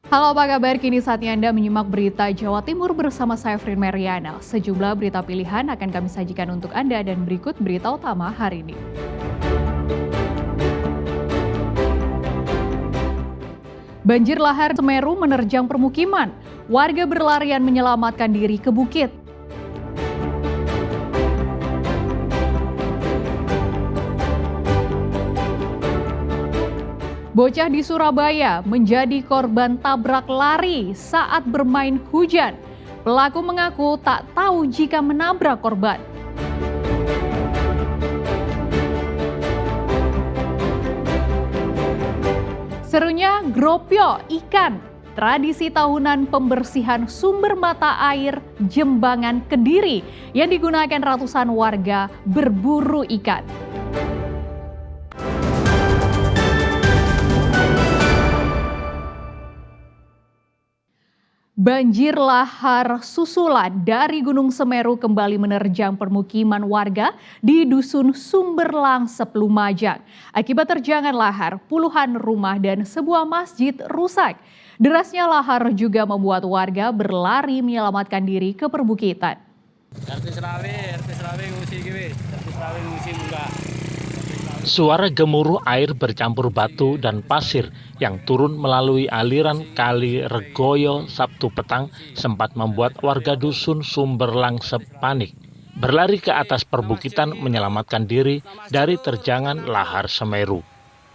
Halo, apa kabar? Kini saatnya Anda menyimak berita Jawa Timur bersama saya Frin Mariana. Sejumlah berita pilihan akan kami sajikan untuk Anda dan berikut berita utama hari ini. Banjir lahar Semeru menerjang permukiman. Warga berlarian menyelamatkan diri ke bukit. Bocah di Surabaya menjadi korban tabrak lari saat bermain hujan. Pelaku mengaku tak tahu jika menabrak korban. Serunya Gropyo ikan, tradisi tahunan pembersihan sumber mata air Jembangan Kediri yang digunakan ratusan warga berburu ikan. Banjir lahar susulan dari Gunung Semeru kembali menerjang permukiman warga di Dusun Sumber Langsep, Lumajang. Akibat terjangan lahar, puluhan rumah dan sebuah masjid rusak. Derasnya lahar juga membuat warga berlari menyelamatkan diri ke perbukitan. Suara gemuruh air bercampur batu dan pasir yang turun melalui aliran Kali Regoyo Sabtu petang sempat membuat warga dusun Sumber Langsep panik. Berlari ke atas perbukitan menyelamatkan diri dari terjangan lahar Semeru.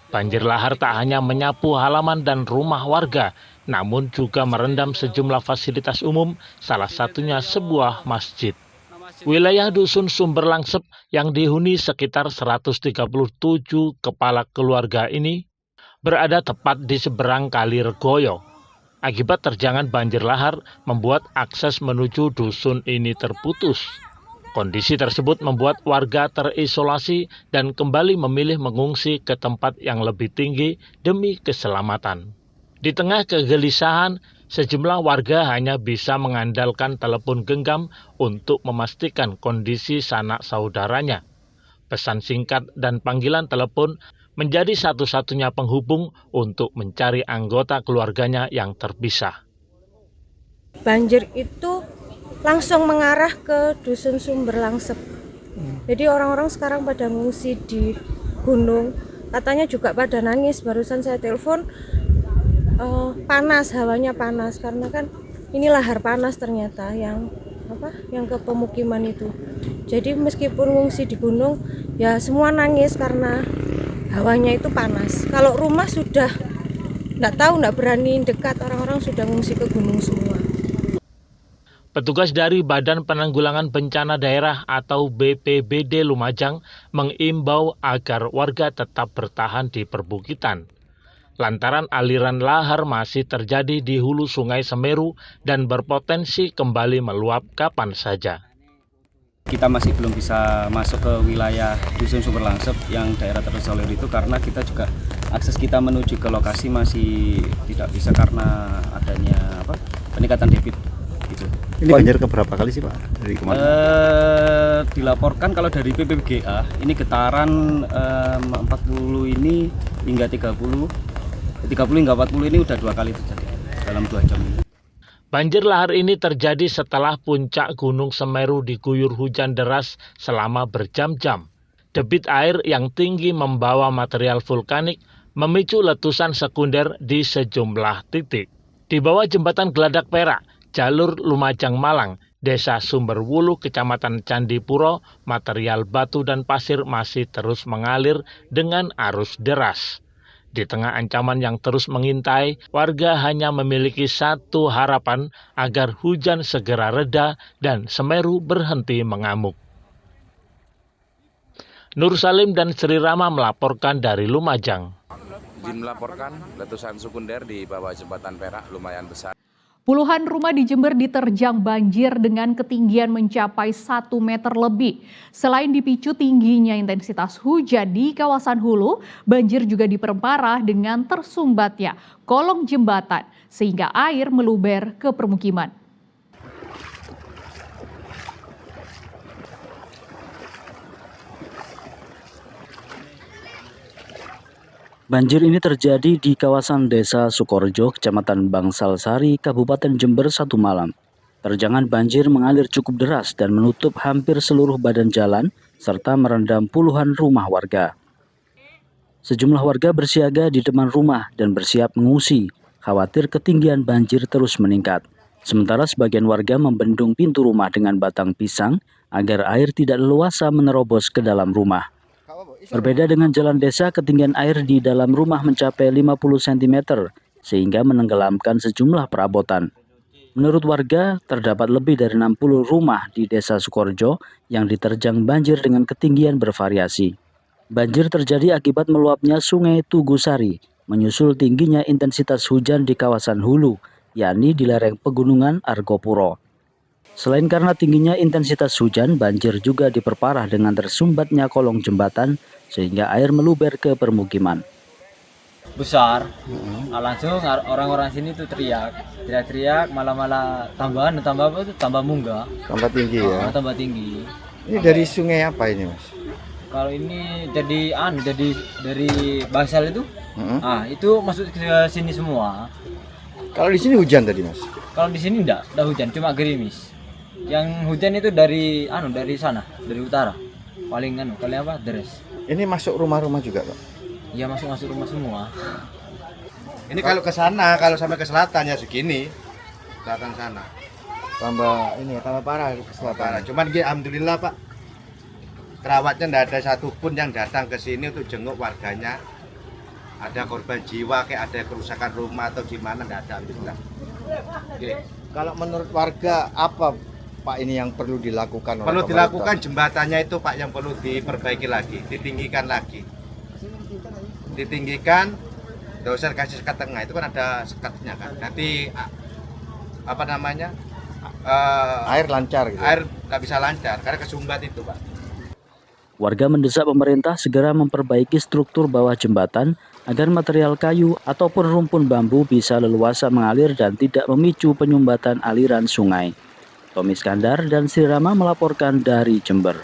Banjir lahar tak hanya menyapu halaman dan rumah warga, namun juga merendam sejumlah fasilitas umum, salah satunya sebuah masjid. Wilayah Dusun Sumber Langsep yang dihuni sekitar 137 kepala keluarga ini berada tepat di seberang Kali Regoyo. Akibat terjangan banjir lahar membuat akses menuju dusun ini terputus. Kondisi tersebut membuat warga terisolasi dan kembali memilih mengungsi ke tempat yang lebih tinggi demi keselamatan. Di tengah kegelisahan, sejumlah warga hanya bisa mengandalkan telepon genggam untuk memastikan kondisi sanak saudaranya. Pesan singkat dan panggilan telepon menjadi satu-satunya penghubung untuk mencari anggota keluarganya yang terpisah. Banjir itu langsung mengarah ke Dusun Sumber Langsep. Jadi orang-orang sekarang pada ngungsi di gunung. Katanya juga pada nangis. Barusan saya telepon, panas, hawanya panas karena kan ini lahar panas ternyata yang ke pemukiman itu. Jadi meskipun ngungsi di gunung, ya semua nangis karena hawanya itu panas. Kalau rumah sudah nggak berani dekat, orang-orang sudah ngungsi ke gunung semua. Petugas dari Badan Penanggulangan Bencana Daerah atau BPBD Lumajang mengimbau agar warga tetap bertahan di perbukitan. Lantaran aliran lahar masih terjadi di hulu Sungai Semeru dan berpotensi kembali meluap kapan saja. Kita masih belum bisa masuk ke wilayah Dusun Sumber Langsep yang daerah terisolir itu karena kita juga akses kita menuju ke lokasi masih tidak bisa karena adanya peningkatan debit gitu. Ini banjir keberapa kali sih Pak dari kemarin? Dilaporkan kalau dari PPBGA ini getaran 40 ini hingga 30 hingga 40 ini udah 2 kali terjadi dalam 2 jam ini. Banjir lahar ini terjadi setelah puncak Gunung Semeru diguyur hujan deras selama berjam-jam. Debit air yang tinggi membawa material vulkanik memicu letusan sekunder di sejumlah titik. Di bawah jembatan Geladak Perak, jalur Lumajang Malang, Desa Sumberwulu, Kecamatan Candipuro, material batu dan pasir masih terus mengalir dengan arus deras. Di tengah ancaman yang terus mengintai, warga hanya memiliki satu harapan agar hujan segera reda dan Semeru berhenti mengamuk. Nur Salim dan Sri Rama melaporkan dari Lumajang. Izin melaporkan letusan sekunder di bawah jembatan Perak lumayan besar. Puluhan rumah di Jember diterjang banjir dengan ketinggian mencapai 1 meter lebih. Selain dipicu tingginya intensitas hujan di kawasan hulu, banjir juga diperparah dengan tersumbatnya kolong jembatan sehingga air meluber ke permukiman. Banjir ini terjadi di kawasan Desa Sukorejo, Kecamatan Bangsalsari, Kabupaten Jember Sabtu malam. Terjangan banjir mengalir cukup deras dan menutup hampir seluruh badan jalan serta merendam puluhan rumah warga. Sejumlah warga bersiaga di depan rumah dan bersiap mengungsi, khawatir ketinggian banjir terus meningkat. Sementara sebagian warga membendung pintu rumah dengan batang pisang agar air tidak leluasa menerobos ke dalam rumah. Berbeda dengan jalan desa, ketinggian air di dalam rumah mencapai 50 cm sehingga menenggelamkan sejumlah perabotan. Menurut warga, terdapat lebih dari 60 rumah di Desa Sukorejo yang diterjang banjir dengan ketinggian bervariasi. Banjir terjadi akibat meluapnya Sungai Tugusari, menyusul tingginya intensitas hujan di kawasan hulu, yakni di lereng pegunungan Argopuro. Selain karena tingginya intensitas hujan, banjir juga diperparah dengan tersumbatnya kolong jembatan sehingga air meluber ke permukiman. Besar, langsung orang-orang sini tuh teriak-teriak, malah tambah munggah, Tambah tinggi ya. tambah tinggi. Ini dari sungai apa ini, Mas? Kalau ini jadi dari Bangsal itu, itu masuk ke sini semua. Kalau di sini hujan tadi, Mas. Kalau di sini enggak hujan, cuma gerimis. Yang hujan itu dari sana, dari utara. Paling deres. Ini masuk rumah-rumah juga, Pak. Ya masuk rumah semua. Ini kalau ke sana, kalau sampai ke selatan ya segini. Selatan sana. Tambah parah ke Parah. Cuman alhamdulillah, Pak. Kerawatnya tidak ada satupun yang datang ke sini untuk jenguk warganya. Ada korban jiwa, kayak ada kerusakan rumah atau gimana, tidak ada, alhamdulillah. Oke. Kalau menurut warga apa Pak ini yang perlu dilakukan oleh Perlu pemerintah? dilakukan jembatannya itu, Pak, yang perlu diperbaiki lagi, ditinggikan lagi. Ditinggikan, dosen kasih sekat tengah itu kan ada sekatnya kan. Nanti Air lancar gitu. air nggak bisa lancar karena kesumbat itu, Pak. Warga mendesak pemerintah segera memperbaiki struktur bawah jembatan agar material kayu ataupun rumpun bambu bisa leluasa mengalir dan tidak memicu penyumbatan aliran sungai. Tommy Skandar dan Sri Rama melaporkan dari Jember.